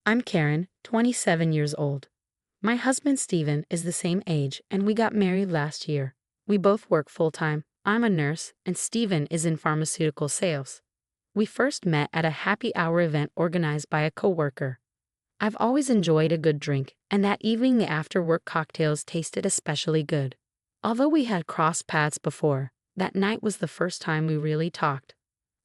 I'm Karen, 27 years old. My husband Steven is the same age and we got married last year. We both work full-time. I'm a nurse and Steven is in pharmaceutical sales. We first met at a happy hour event organized by a coworker. I've always enjoyed a good drink, and that evening the after-work cocktails tasted especially good. Although we had crossed paths before, that night was the first time we really talked.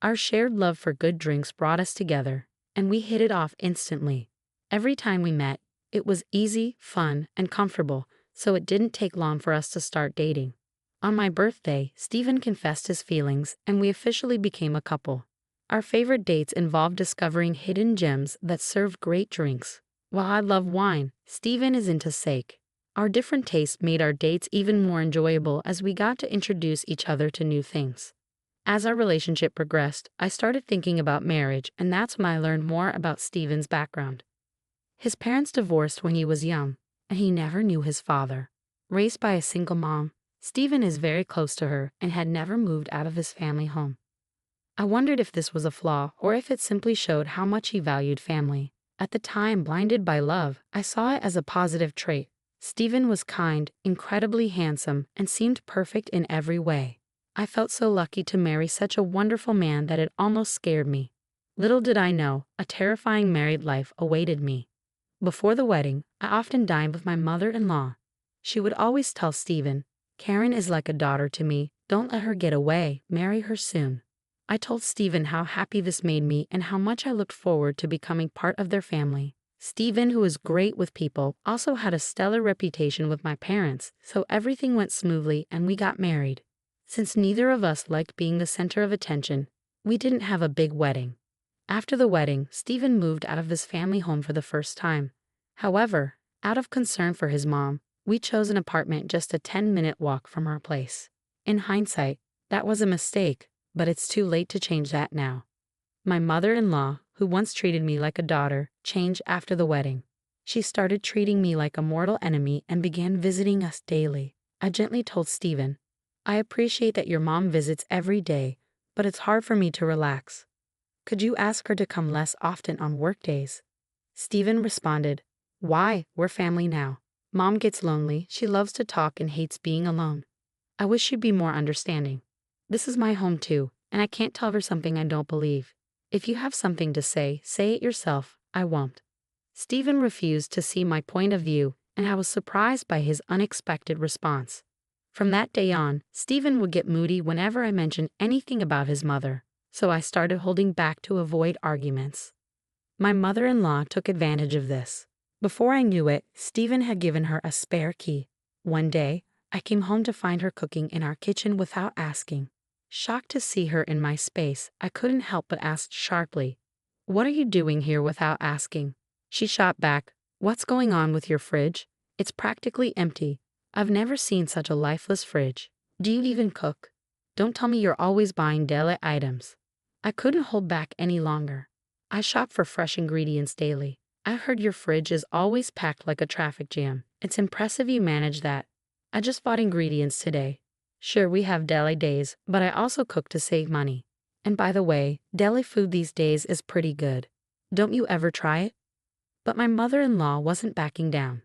Our shared love for good drinks brought us together, and we hit it off instantly. Every time we met, it was easy, fun, and comfortable, so it didn't take long for us to start dating. On my birthday, Steven confessed his feelings, and we officially became a couple. Our favorite dates involved discovering hidden gems that served great drinks. While I love wine, Steven is into steak. Our different tastes made our dates even more enjoyable as we got to introduce each other to new things. As our relationship progressed, I started thinking about marriage, and that's when I learned more about Steven's background. His parents divorced when he was young, and he never knew his father. Raised by a single mom, Steven is very close to her and had never moved out of his family home. I wondered if this was a flaw or if it simply showed how much he valued family. At the time, blinded by love, I saw it as a positive trait. Steven was kind, incredibly handsome, and seemed perfect in every way. I felt so lucky to marry such a wonderful man that it almost scared me. Little did I know, a terrifying married life awaited me. Before the wedding, I often dined with my mother-in-law. She would always tell Steven, "Karen is like a daughter to me, don't let her get away, marry her soon." I told Steven how happy this made me and how much I looked forward to becoming part of their family. Steven, who is great with people, also had a stellar reputation with my parents, so everything went smoothly and we got married. Since neither of us liked being the center of attention, we didn't have a big wedding. After the wedding, Steven moved out of his family home for the first time. However, out of concern for his mom, we chose an apartment just a 10-minute walk from our place. In hindsight, that was a mistake, but it's too late to change that now. My mother-in-law, who once treated me like a daughter, changed after the wedding. She started treating me like a mortal enemy and began visiting us daily. I gently told Steven, "I appreciate that your mom visits every day, but it's hard for me to relax. Could you ask her to come less often on work days?" Steven responded, "Why? We're family now. Mom gets lonely, she loves to talk and hates being alone. I wish she'd be more understanding. This is my home too, and I can't tell her something I don't believe. If you have something to say it yourself, I won't." Steven refused to see my point of view, and I was surprised by his unexpected response. From that day on, Steven would get moody whenever I mentioned anything about his mother, so I started holding back to avoid arguments. My mother-in-law took advantage of this. Before I knew it, Steven had given her a spare key. One day, I came home to find her cooking in our kitchen without asking. Shocked to see her in my space, I couldn't help but ask sharply, "What are you doing here without asking?" She shot back, "What's going on with your fridge? It's practically empty. I've never seen such a lifeless fridge. Do you even cook? Don't tell me you're always buying deli items." I couldn't hold back any longer. "I shop for fresh ingredients daily. I heard your fridge is always packed like a traffic jam. It's impressive you manage that. I just bought ingredients today. Sure, we have deli days, but I also cook to save money. And by the way, deli food these days is pretty good. Don't you ever try it?" But my mother-in-law wasn't backing down.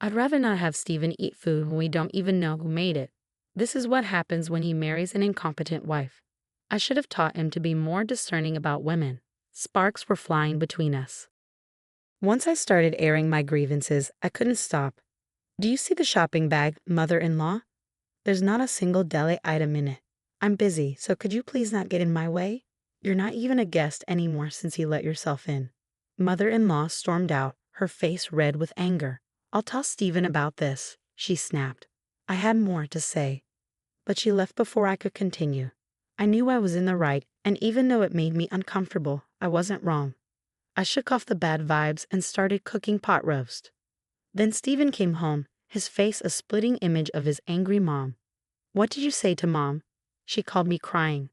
"I'd rather not have Steven eat food when we don't even know who made it. This is what happens when he marries an incompetent wife. I should have taught him to be more discerning about women." Sparks were flying between us. Once I started airing my grievances, I couldn't stop. "Do you see the shopping bag, mother-in-law? There's not a single deli item in it. I'm busy, so could you please not get in my way? You're not even a guest anymore since you let yourself in." Mother-in-law stormed out, her face red with anger. "I'll tell Steven about this," she snapped. I had more to say, but she left before I could continue. I knew I was in the right, and even though it made me uncomfortable, I wasn't wrong. I shook off the bad vibes and started cooking pot roast. Then Steven came home, his face a splitting image of his angry mom. "What did you say to Mom?" She called me crying.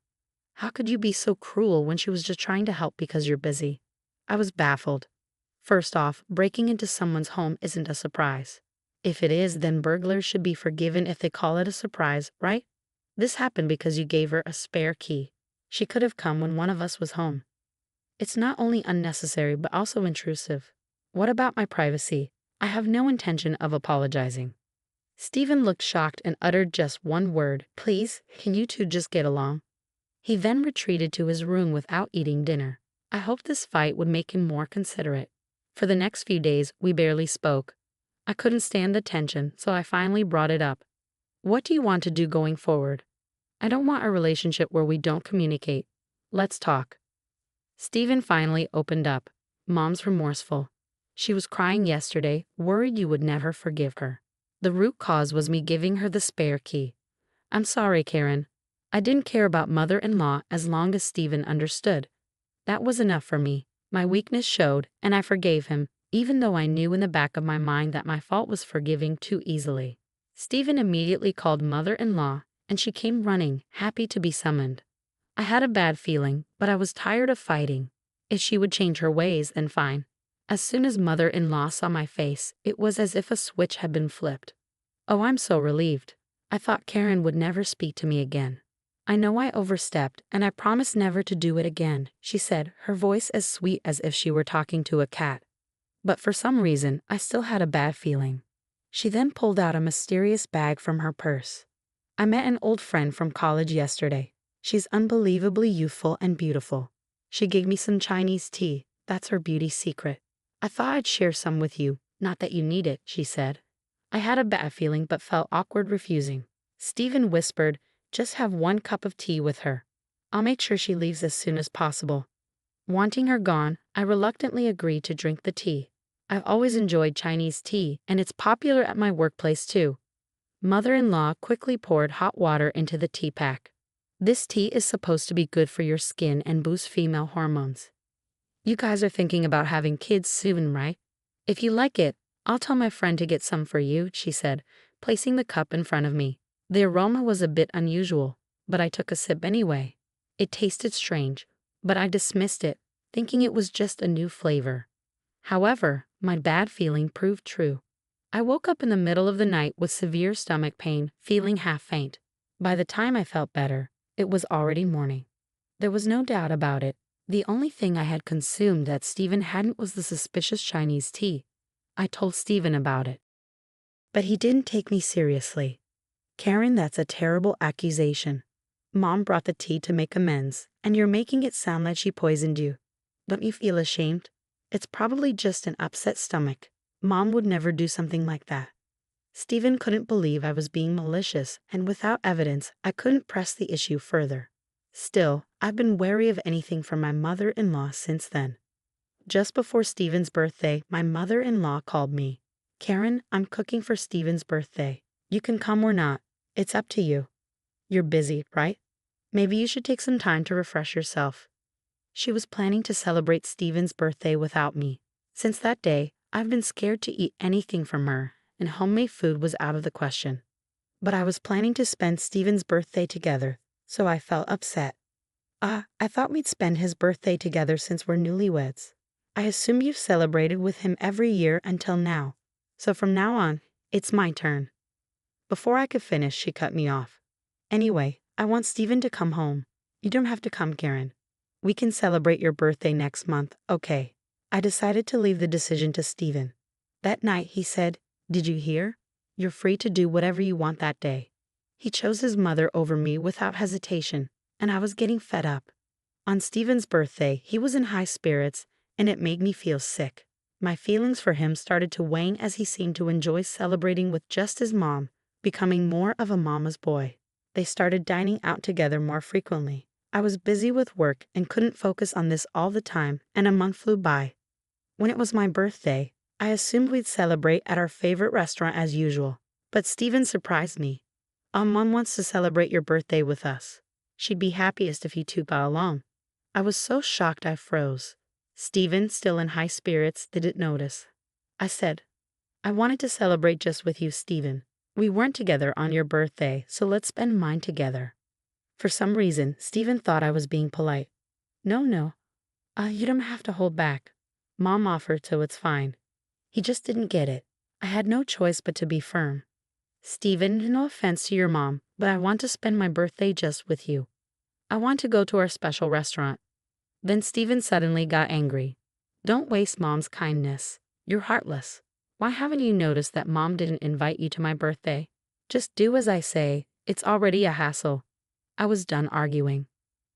"How could you be so cruel when she was just trying to help because you're busy?" I was baffled. First off, breaking into someone's home isn't a surprise. If it is, then burglars should be forgiven if they call it a surprise, right? This happened because you gave her a spare key. She could have come when one of us was home. It's not only unnecessary but also intrusive. What about my privacy? I have no intention of apologizing. Stephen looked shocked and uttered just one word, please, can you two just get along? He then retreated to his room without eating dinner. I hoped this fight would make him more considerate. For the next few days, we barely spoke. I couldn't stand the tension, so I finally brought it up. What do you want to do going forward? I don't want a relationship where we don't communicate. Let's talk. Stephen finally opened up. Mom's remorseful. She was crying yesterday, worried you would never forgive her. The root cause was me giving her the spare key. I'm sorry, Karen. I didn't care about mother-in-law as long as Stephen understood. That was enough for me. My weakness showed, and I forgave him, even though I knew in the back of my mind that my fault was forgiving too easily. Stephen immediately called mother-in-law, and she came running, happy to be summoned. I had a bad feeling, but I was tired of fighting. If she would change her ways, then fine. As soon as mother-in-law saw my face, it was as if a switch had been flipped. Oh, I'm so relieved. I thought Karen would never speak to me again. I know I overstepped, and I promise never to do it again, she said, her voice as sweet as if she were talking to a cat. But for some reason, I still had a bad feeling. She then pulled out a mysterious bag from her purse. I met an old friend from college yesterday. She's unbelievably youthful and beautiful. She gave me some Chinese tea. That's her beauty secret. I thought I'd share some with you, not that you need it, she said. I had a bad feeling but felt awkward refusing. Stephen whispered, just have 1 cup of tea with her. I'll make sure she leaves as soon as possible. Wanting her gone, I reluctantly agreed to drink the tea. I've always enjoyed Chinese tea, and it's popular at my workplace too. Mother-in-law quickly poured hot water into the tea pack. This tea is supposed to be good for your skin and boost female hormones. You guys are thinking about having kids soon, right? If you like it, I'll tell my friend to get some for you, she said, placing the cup in front of me. The aroma was a bit unusual, but I took a sip anyway. It tasted strange, but I dismissed it, thinking it was just a new flavor. However, my bad feeling proved true. I woke up in the middle of the night with severe stomach pain, feeling half faint. By the time I felt better, it was already morning. There was no doubt about it. The only thing I had consumed that Stephen hadn't was the suspicious Chinese tea. I told Stephen about it. But he didn't take me seriously. Karen, that's a terrible accusation. Mom brought the tea to make amends, and you're making it sound like she poisoned you. Don't you feel ashamed? It's probably just an upset stomach. Mom would never do something like that. Stephen couldn't believe I was being malicious, and without evidence, I couldn't press the issue further. Still, I've been wary of anything from my mother-in-law since then. Just before Stephen's birthday, my mother-in-law called me. Karen, I'm cooking for Stephen's birthday. You can come or not. It's up to you. You're busy, right? Maybe you should take some time to refresh yourself. She was planning to celebrate Stephen's birthday without me. Since that day, I've been scared to eat anything from her, and homemade food was out of the question. But I was planning to spend Stephen's birthday together, so I felt upset. I thought we'd spend his birthday together since we're newlyweds. I assume you've celebrated with him every year until now, so from now on, it's my turn. Before I could finish, she cut me off. Anyway, I want Stephen to come home. You don't have to come, Karen. We can celebrate your birthday next month, okay? I decided to leave the decision to Stephen. That night, he said, "Did you hear? You're free to do whatever you want that day." He chose his mother over me without hesitation, and I was getting fed up. On Stephen's birthday, he was in high spirits, and it made me feel sick. My feelings for him started to wane as he seemed to enjoy celebrating with just his mom, becoming more of a mama's boy. They started dining out together more frequently. I was busy with work and couldn't focus on this all the time, and a month flew by. When it was my birthday, I assumed we'd celebrate at our favorite restaurant as usual, but Stephen surprised me. Mom wants to celebrate your birthday with us. She'd be happiest if you two got along." I was so shocked I froze. Stephen, still in high spirits, didn't notice. I said, "I wanted to celebrate just with you, Stephen. We weren't together on your birthday, so let's spend mine together." For some reason, Stephen thought I was being polite. No. You don't have to hold back. Mom offered, so it's fine." He just didn't get it. I had no choice but to be firm. "Stephen, no offense to your mom, but I want to spend my birthday just with you. I want to go to our special restaurant." Then Stephen suddenly got angry. "Don't waste Mom's kindness. You're heartless. Why haven't you noticed that Mom didn't invite you to my birthday? Just do as I say, it's already a hassle. I was done arguing.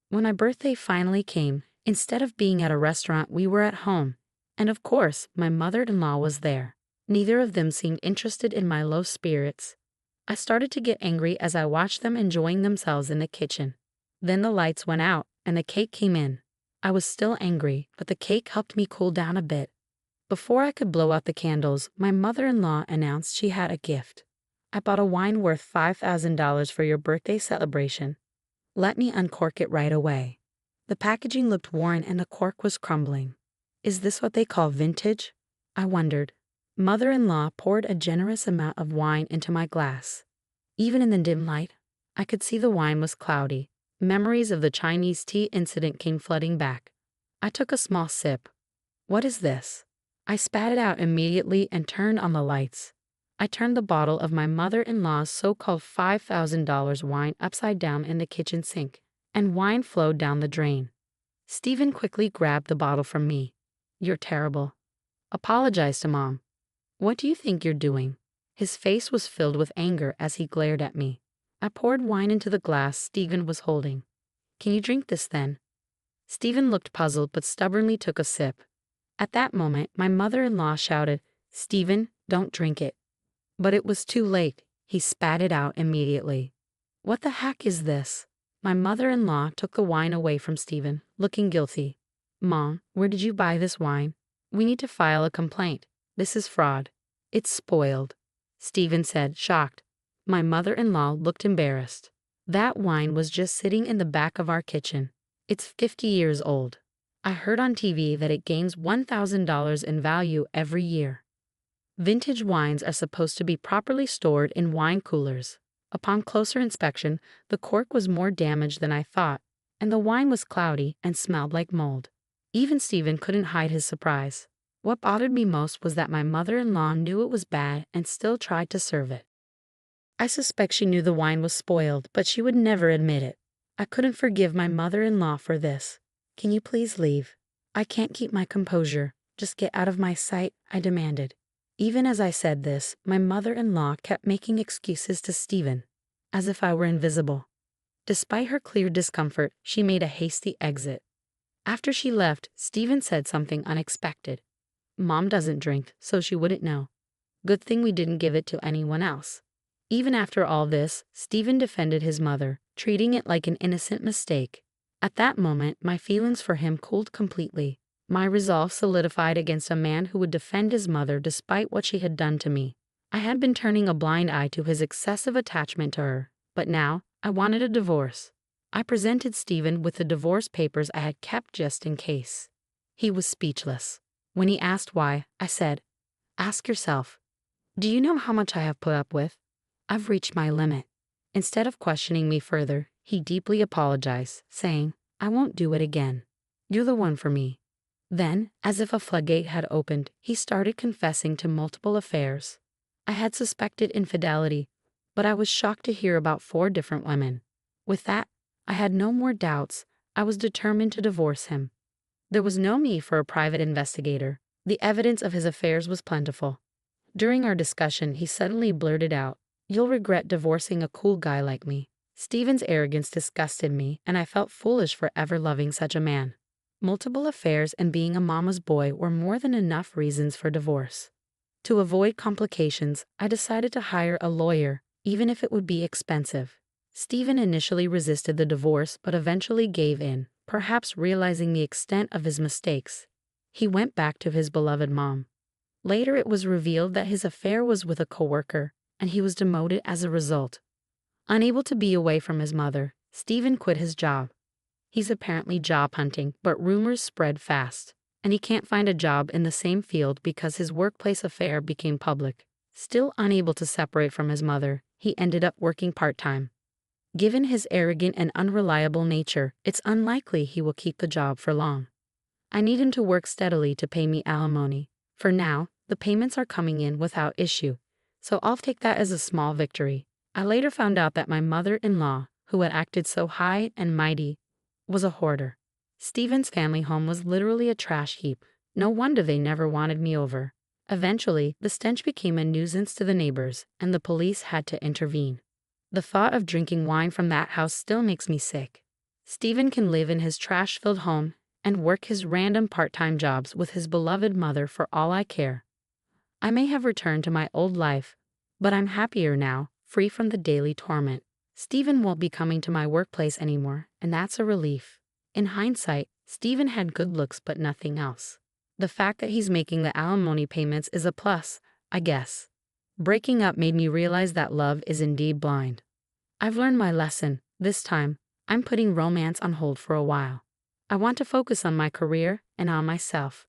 When my birthday finally came, instead of being at a restaurant, we were at home. And of course, my mother-in-law was there. Neither of them seemed interested in my low spirits. I started to get angry as I watched them enjoying themselves in the kitchen. Then the lights went out, and the cake came in. I was still angry, but the cake helped me cool down a bit. Before I could blow out the candles, my mother-in-law announced she had a gift. I bought a wine worth $5,000 for your birthday celebration. Let me uncork it right away. The packaging looked worn and the cork was crumbling. Is this what they call vintage? I wondered. Mother-in-law poured a generous amount of wine into my glass. Even in the dim light, I could see the wine was cloudy. Memories of the Chinese tea incident came flooding back. I took a small sip. What is this? I spat it out immediately and turned on the lights. I turned the bottle of my mother-in-law's so-called $5,000 wine upside down in the kitchen sink, and wine flowed down the drain. Stephen quickly grabbed the bottle from me. You're terrible. Apologize to Mom. What do you think you're doing? His face was filled with anger as he glared at me. I poured wine into the glass Stephen was holding. Can you drink this then? Stephen looked puzzled but stubbornly took a sip. At that moment, my mother-in-law shouted, Stephen, don't drink it. But it was too late. He spat it out immediately. What the heck is this? My mother-in-law took the wine away from Stephen, looking guilty. Mom, where did you buy this wine? We need to file a complaint. This is fraud. It's spoiled. Stephen said, shocked. My mother-in-law looked embarrassed. That wine was just sitting in the back of our kitchen. It's 50 years old. I heard on TV that it gains $1,000 in value every year. Vintage wines are supposed to be properly stored in wine coolers. Upon closer inspection, the cork was more damaged than I thought, and the wine was cloudy and smelled like mold. Even Stephen couldn't hide his surprise. What bothered me most was that my mother-in-law knew it was bad and still tried to serve it. I suspect she knew the wine was spoiled, but she would never admit it. I couldn't forgive my mother-in-law for this. Can you please leave? I can't keep my composure. Just get out of my sight, I demanded. Even as I said this, my mother-in-law kept making excuses to Stephen, as if I were invisible. Despite her clear discomfort, she made a hasty exit. After she left, Stephen said something unexpected. Mom doesn't drink, so she wouldn't know. Good thing we didn't give it to anyone else. Even after all this, Stephen defended his mother, treating it like an innocent mistake. At that moment, my feelings for him cooled completely. My resolve solidified against a man who would defend his mother despite what she had done to me. I had been turning a blind eye to his excessive attachment to her, but now I wanted a divorce. I presented Stephen with the divorce papers I had kept just in case. He was speechless. When he asked why, I said, ask yourself, do you know how much I have put up with? I've reached my limit. Instead of questioning me further, he deeply apologized, saying, I won't do it again. You're the one for me. Then, as if a floodgate had opened, he started confessing to multiple affairs. I had suspected infidelity, but I was shocked to hear about 4 different women. With that, I had no more doubts. I was determined to divorce him. There was no need for a private investigator. The evidence of his affairs was plentiful. During our discussion, he suddenly blurted out, You'll regret divorcing a cool guy like me. Stephen's arrogance disgusted me, and I felt foolish for ever loving such a man. Multiple affairs and being a mama's boy were more than enough reasons for divorce. To avoid complications, I decided to hire a lawyer, even if it would be expensive. Stephen initially resisted the divorce but eventually gave in, perhaps realizing the extent of his mistakes. He went back to his beloved mom. Later it was revealed that his affair was with a coworker, and he was demoted as a result. Unable to be away from his mother, Stephen quit his job. He's apparently job hunting, but rumors spread fast, and he can't find a job in the same field because his workplace affair became public. Still unable to separate from his mother, he ended up working part-time. Given his arrogant and unreliable nature, it's unlikely he will keep the job for long. I need him to work steadily to pay me alimony. For now, the payments are coming in without issue, so I'll take that as a small victory. I later found out that my mother-in-law, who had acted so high and mighty, was a hoarder. Stephen's family home was literally a trash heap. No wonder they never wanted me over. Eventually, the stench became a nuisance to the neighbors, and the police had to intervene. The thought of drinking wine from that house still makes me sick. Stephen can live in his trash-filled home and work his random part-time jobs with his beloved mother for all I care. I may have returned to my old life, but I'm happier now, free from the daily torment. Stephen won't be coming to my workplace anymore, and that's a relief. In hindsight, Stephen had good looks but nothing else. The fact that he's making the alimony payments is a plus, I guess. Breaking up made me realize that love is indeed blind. I've learned my lesson. This time, I'm putting romance on hold for a while. I want to focus on my career and on myself.